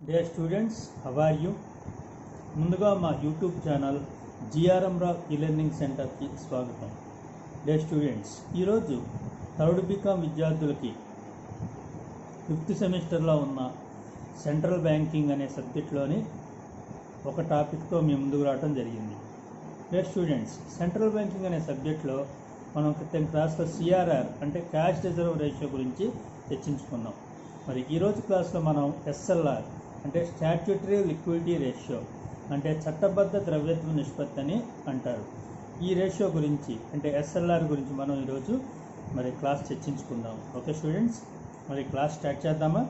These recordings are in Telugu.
Dear students, how are you? ముందుగా మా YouTube channel GRM Rao e-learning సెంటర్కి స్వాగతం. డియర్ స్టూడెంట్స్, ఈరోజు థర్డ్ బీకామ్ విద్యార్థులకి 5th సెమిస్టర్లో ఉన్న సెంట్రల్ బ్యాంకింగ్ అనే సబ్జెక్ట్లోని ఒక టాపిక్తో మీ ముందుకు రావడం జరిగింది. డియర్ స్టూడెంట్స్, సెంట్రల్ బ్యాంకింగ్ అనే సబ్జెక్ట్లో మనం క్రితం క్లాస్లో సిఆర్ఆర్ అంటే క్యాష్ రిజర్వ్ రేషియో గురించి చర్చించుకున్నాం. మరి ఈరోజు క్లాస్లో మనం ఎస్ఎల్ఆర్ అంటే స్టాట్యూటరీ లిక్విడిటీ రేషియో అంటే చట్టబద్ధ ద్రవ్యత్వ నిష్పత్తి అని అంటారు. ఈ రేషియో గురించి అంటే ఎస్ఎల్ఆర్ గురించి మనం ఈరోజు మరి క్లాస్ చర్చించుకుందాం. ఓకే స్టూడెంట్స్, మరి క్లాస్ స్టార్ట్ చేద్దామా?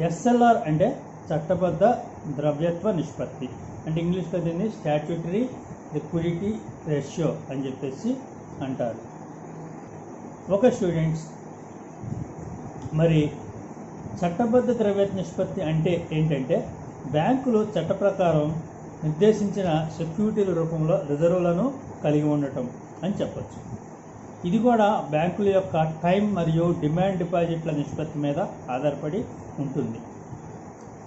ఎస్ఎల్ఆర్ అంటే చట్టబద్ధ ద్రవ్యత్వ నిష్పత్తి అంటే ఇంగ్లీష్లో దీన్ని స్టాట్యూటరీ లిక్విడిటీ రేషియో అని చెప్పేసి అంటారు. ఓకే స్టూడెంట్స్, మరి చట్టబద్ధ ద్రవ్యత్వ నిష్పత్తి అంటే ఏంటంటే బ్యాంకులు చట్ట ప్రకారం నిర్దేశించిన సెక్యూరిటీల రూపంలో రిజర్వులను కలిగి ఉండటం అని చెప్పచ్చు. ఇది కూడా బ్యాంకుల యొక్క టైం మరియు డిమాండ్ డిపాజిట్ల నిష్పత్తి మీద ఆధారపడి ఉంటుంది.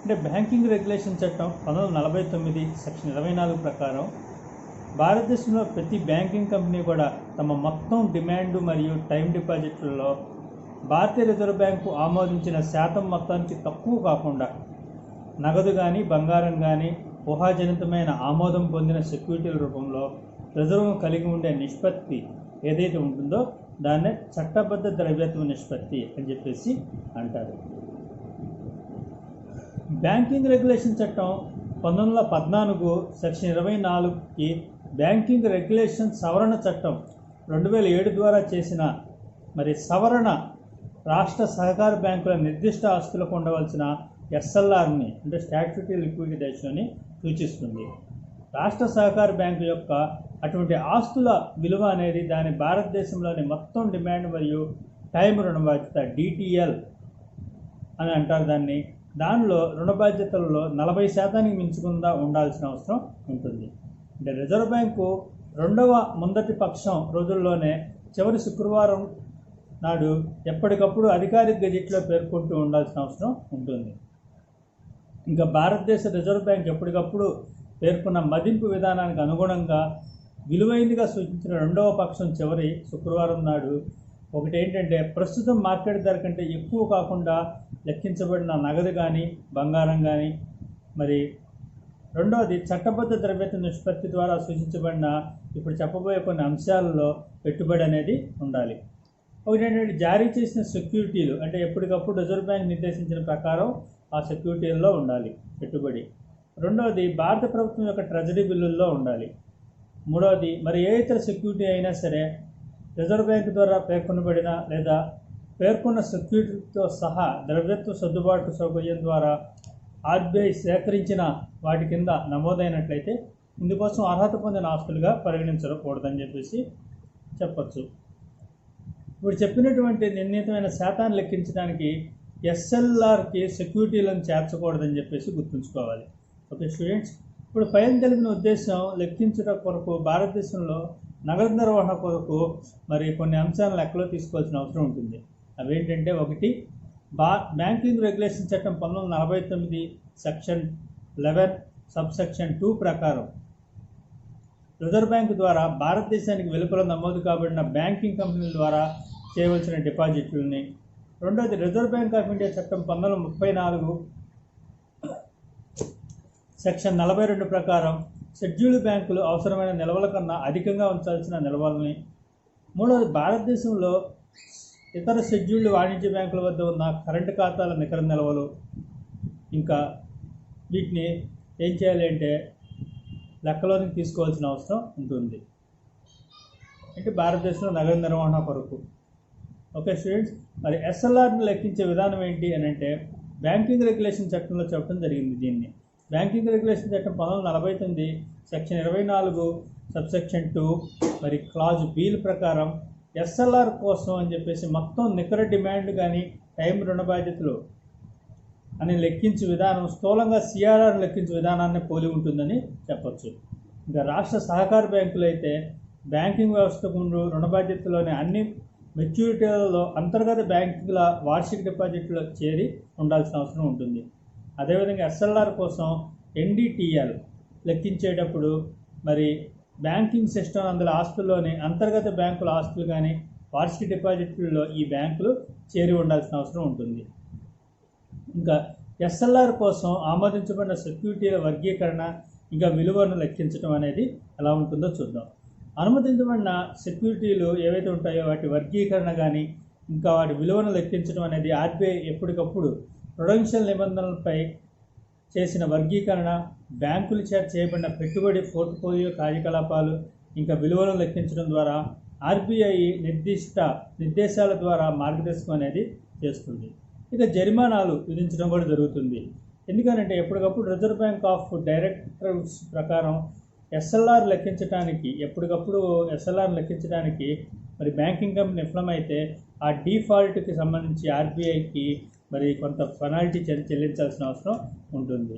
అంటే బ్యాంకింగ్ రెగ్యులేషన్ చట్టం 1949 సెక్షన్ 24 ప్రకారం భారతదేశంలో ప్రతి బ్యాంకింగ్ కంపెనీ కూడా తమ మొత్తం డిమాండ్ మరియు టైం డిపాజిట్లలో భారతీయ రిజర్వ్ బ్యాంకు ఆమోదించిన శాతం మొత్తానికి తక్కువ కాకుండా నగదు కానీ బంగారం కానీ ఊహాజనితమైన ఆమోదం పొందిన సెక్యూరిటీల రూపంలో రిజర్వ్ను కలిగి ఉండే నిష్పత్తి ఏదైతే ఉంటుందో దాన్నే చట్టబద్ధ ద్రవ్యత్వ నిష్పత్తి అని చెప్పేసి అంటారు. బ్యాంకింగ్ రెగ్యులేషన్ చట్టం 1914 సెక్షన్ 24కి బ్యాంకింగ్ రెగ్యులేషన్ సవరణ చట్టం 2007 ద్వారా చేసిన మరి సవరణ రాష్ట్ర సహకార బ్యాంకుల నిర్దిష్ట ఆస్తులకు ఉండవలసిన ఎస్ఎల్ఆర్ని అంటే స్టాట్యూటరీ లిక్విడిటీ రేషియోని సూచిస్తుంది. రాష్ట్ర సహకార బ్యాంకు యొక్క అటువంటి ఆస్తుల విలువ అనేది దాని భారతదేశంలోని మొత్తం డిమాండ్ మరియు టైం రుణ బాధ్యత డిటిఎల్ అని అంటారు దాన్ని. దానిలో రుణ బాధ్యతలలో 40% మించకుండా ఉండాల్సిన అవసరం ఉంటుంది. అంటే రిజర్వ్ బ్యాంకు రెండవ ముందటి పక్షం రోజుల్లోనే చివరి శుక్రవారం నాడు ఎప్పటికప్పుడు అధికారిక గెజిట్లో పేర్కొంటూ ఉండాల్సిన అవసరం ఉంటుంది. ఇంకా భారతదేశ రిజర్వ్ బ్యాంక్ ఎప్పటికప్పుడు పేర్కొన్న మదింపు విధానానికి అనుగుణంగా విలువైనదిగా సూచించిన రెండవ పక్షం చివరి శుక్రవారం నాడు ఒకటి ఏంటంటే ప్రస్తుతం మార్కెట్ ధర కంటే ఎక్కువ కాకుండా లెక్కించబడిన నగదు కానీ బంగారం కానీ, మరి రెండవది చట్టబద్ధ ద్రవ్యత్వ నిష్పత్తి ద్వారా సూచించబడిన ఇప్పుడు చెప్పబోయే కొన్ని అంశాలలో పెట్టుబడి అనేది ఉండాలి. ఒకటి ఏంటంటే జారీ చేసిన సెక్యూరిటీలు అంటే ఎప్పటికప్పుడు రిజర్వ్ బ్యాంక్ నిర్దేశించిన ప్రకారం ఆ సెక్యూరిటీల్లో ఉండాలి పెట్టుబడి. రెండవది భారత ప్రభుత్వం యొక్క ట్రెజరీ బిల్లుల్లో ఉండాలి. మూడవది మరి ఏ ఇతర సెక్యూరిటీ అయినా సరే రిజర్వ్ బ్యాంక్ ద్వారా పేర్కొనబడిన లేదా పేర్కొన్న సెక్యూరిటీతో సహా ద్రవ్యత్వ సర్దుబాటు సౌకర్యం ద్వారా ఆర్బీఐ సేకరించిన వాటి కింద నమోదైనట్లయితే ఇందుకోసం అర్హత పొందిన ఆస్తులుగా పరిగణించకూడదని చెప్పేసి చెప్పచ్చు. ఇప్పుడు చెప్పినటువంటి నిర్ణీతమైన శాతాన్ని లెక్కించడానికి ఎస్ఎల్ఆర్కి సెక్యూరిటీలను చేర్చకూడదని చెప్పేసి గుర్తుంచుకోవాలి. ఓకే స్టూడెంట్స్, ఇప్పుడు పైన తెలిపిన ఉద్దేశం లెక్కించుట కొరకు భారతదేశంలో నగదు నిర్వహణ కొరకు మరి కొన్ని అంశాలను లెక్కలో తీసుకోవాల్సిన అవసరం ఉంటుంది. అవేంటంటే ఒకటి, బ్యాంకింగ్ రెగ్యులేషన్ చట్టం 1949 సెక్షన్ 11 సబ్సెక్షన్ 2 ప్రకారం రిజర్వ్ బ్యాంకు ద్వారా భారతదేశానికి వెలుపల నమోదు కాబడిన బ్యాంకింగ్ కంపెనీల ద్వారా చేయవలసిన డిపాజిట్లని. రెండవది, రిజర్వ్ బ్యాంక్ ఆఫ్ ఇండియా చట్టం 1934 సెక్షన్ 42 ప్రకారం షెడ్యూల్డ్ బ్యాంకులు అవసరమైన నిల్వల కన్నా అధికంగా ఉంచాల్సిన నిల్వలని. మూడవది, భారతదేశంలో ఇతర షెడ్యూల్డ్ వాణిజ్య బ్యాంకుల వద్ద ఉన్న కరెంటు ఖాతాల నికర నిల్వలు. ఇంకా వీటిని ఏం చేయాలి అంటే లెక్కలోనికి తీసుకోవాల్సిన అవసరం ఉంటుంది అంటే భారతదేశంలో నగదు నిర్వహణ కొరకు. ఓకే స్టూడెంట్స్, మరి ఎస్ఎల్ఆర్ని లెక్కించే విధానం ఏంటి అని అంటే బ్యాంకింగ్ రెగ్యులేషన్ చట్టంలో చెప్పడం జరిగింది. దీన్ని బ్యాంకింగ్ రెగ్యులేషన్ చట్టం 1949 సెక్షన్ 24 సబ్సెక్షన్ 2 మరి క్లాజ్ బీల్ ప్రకారం ఎస్ఎల్ఆర్ కోసం అని చెప్పేసి మొత్తం నికర డిమాండ్ కానీ టైం రుణ బాధ్యతలు అని లెక్కించే విధానం స్థూలంగా సిఆర్ఆర్ లెక్కించే విధానాన్ని పోలి ఉంటుందని చెప్పచ్చు. ఇంకా రాష్ట్ర సహకార బ్యాంకులు అయితే బ్యాంకింగ్ వ్యవస్థకు ముందు రుణ బాధ్యతలోని అన్ని మెచ్యూరిటీలలో అంతర్గత బ్యాంకుల వార్షిక డిపాజిట్లో చేరి ఉండాల్సిన అవసరం ఉంటుంది. అదేవిధంగా ఎస్ఎల్ఆర్ కోసం ఎన్డిటిఎల్ లెక్కించేటప్పుడు మరి బ్యాంకింగ్ సిస్టమ్ అందులో ఆస్తుల్లోని అంతర్గత బ్యాంకుల ఆస్తులు కానీ వార్షిక డిపాజిట్లలో ఈ బ్యాంకులు చేరి ఉండాల్సిన అవసరం ఉంటుంది. ఇంకా ఎస్ఎల్ఆర్ కోసం ఆమోదించబడిన సెక్యూరిటీల వర్గీకరణ ఇంకా విలువను లెక్కించడం అనేది ఎలా ఉంటుందో చూద్దాం. అనుమతించబడిన సెక్యూరిటీలు ఏవైతే ఉంటాయో వాటి వర్గీకరణ కానీ ఇంకా వాటి విలువను లెక్కించడం అనేది ఆర్బీఐ ఎప్పటికప్పుడు ప్రుడెన్షియల్ నిబంధనలపై చేసిన వర్గీకరణ, బ్యాంకుల చేత చేయబడిన పెట్టుబడి పోర్ట్ఫోలియో కార్యకలాపాలు ఇంకా విలువలను లెక్కించడం ద్వారా ఆర్బీఐ నిర్దేశాల ద్వారా మార్గదర్శకం అనేది చేస్తుంది. ఇక జరిమానాలు విధించడం కూడా జరుగుతుంది. ఎందుకనంటే ఎప్పటికప్పుడు రిజర్వ్ బ్యాంక్ ఆఫ్ డైరెక్టర్స్ ప్రకారం ఎస్ఎల్ఆర్ లెక్కించడానికి మరి బ్యాంకింగ్ కంపెనీ విఫలమైతే ఆ డిఫాల్ట్కి సంబంధించి ఆర్బీఐకి మరి కొంత పెనాల్టీ చెల్లించాల్సిన అవసరం ఉంటుంది.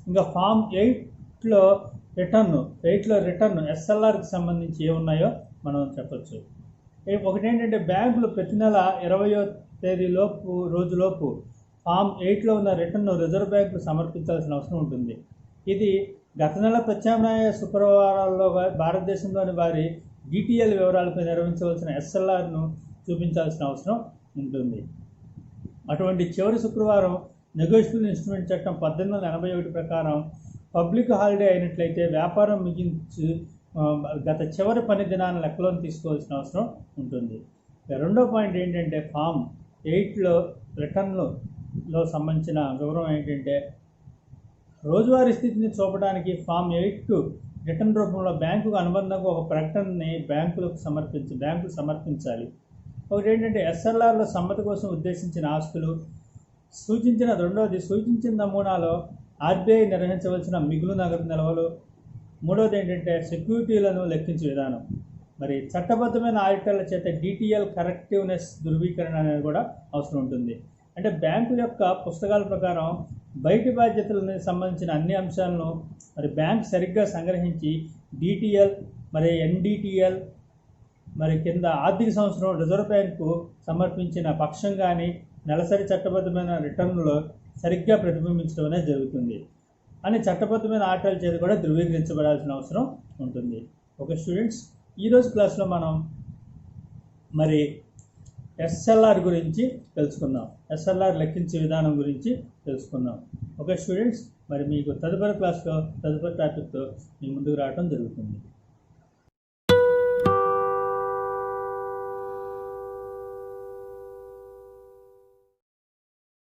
ఇంకా ఫామ్ 8లో రిటర్న్ ఎస్ఎల్ఆర్కి సంబంధించి ఏమున్నాయో మనం చెప్పచ్చు. ఒకటి ఏంటంటే బ్యాంకులు ప్రతి నెల 20వ తేదీలోపు రోజులోపు ఫామ్ 8లో ఉన్న రిటర్న్ను రిజర్వ్ బ్యాంకులు సమర్పించాల్సిన అవసరం ఉంటుంది. ఇది గత నెల ప్రత్యామ్నాయ శుక్రవారాల్లో భారతదేశంలోని వారి డిటిఎల్ వివరాలపై నిర్వహించవలసిన ఎస్ఎల్ఆర్ను చూపించాల్సిన అవసరం ఉంటుంది. అటువంటి చివరి శుక్రవారం నెగోషియబుల్ ఇన్స్ట్రుమెంట్ చట్టం 1881 ప్రకారం పబ్లిక్ హాలిడే అయినట్లయితే వ్యాపారం ముగించి గత చివరి పని దినాన్ని లెక్కలోకి తీసుకోవాల్సిన అవసరం ఉంటుంది. రెండో పాయింట్ ఏంటంటే ఫామ్ 8లో రిటర్న్లో సంబంధించిన వివరం ఏంటంటే రోజువారీ స్థితిని చూపడానికి ఫామ్ 8 రిటర్న్ రూపంలో బ్యాంకుకు అనుబంధంగా ఒక ప్రకటనని బ్యాంకులు సమర్పించాలి. ఒకటి ఏంటంటే ఎస్ఎల్ఆర్లో సమ్మతి కోసం ఉద్దేశించిన ఆస్తులు, సూచించిన నమూనాలో ఆర్బీఐ నిర్వహించవలసిన మిగులు నగదు నిల్వలు, మూడవది ఏంటంటే సెక్యూరిటీలను లెక్కించే విధానం. మరి చట్టబద్ధమైన ఆడిటర్ల చేత డిటిఎల్ కరెక్టివ్నెస్ ధృవీకరణ అనేది కూడా అవసరం ఉంటుంది. అంటే బ్యాంకు యొక్క పుస్తకాల ప్రకారం బయటి బాధ్యతలకు సంబంధించిన అన్ని అంశాలను మరి బ్యాంక్ సరిగ్గా సంగ్రహించి డిటిఎల్ మరి ఎన్డిటిఎల్ మరి కింద ఆర్థిక సంవత్సరం రిజర్వ్ బ్యాంకు సమర్పించిన పక్షం కానీ నెలసరి చట్టబద్ధమైన రిటర్నులో సరిగ్గా ప్రతిబింబించడం అనేది జరుగుతుంది అని చట్టబద్ధమైన ఆటల చేత కూడా ధృవీకరించబడాల్సిన అవసరం ఉంటుంది. ఓకే స్టూడెంట్స్, ఈరోజు క్లాస్లో మనం మరి ఎస్ఎల్ఆర్ గురించి తెలుసుకుందాం. ఎస్ఎల్ఆర్ లెక్కించే విధానం గురించి తెలుసుకుందాం. ఓకే స్టూడెంట్స్, మరి మీకు తదుపరి క్లాస్లో తదుపరి టాపిక్తో మీ ముందుకు రావడం జరుగుతుంది.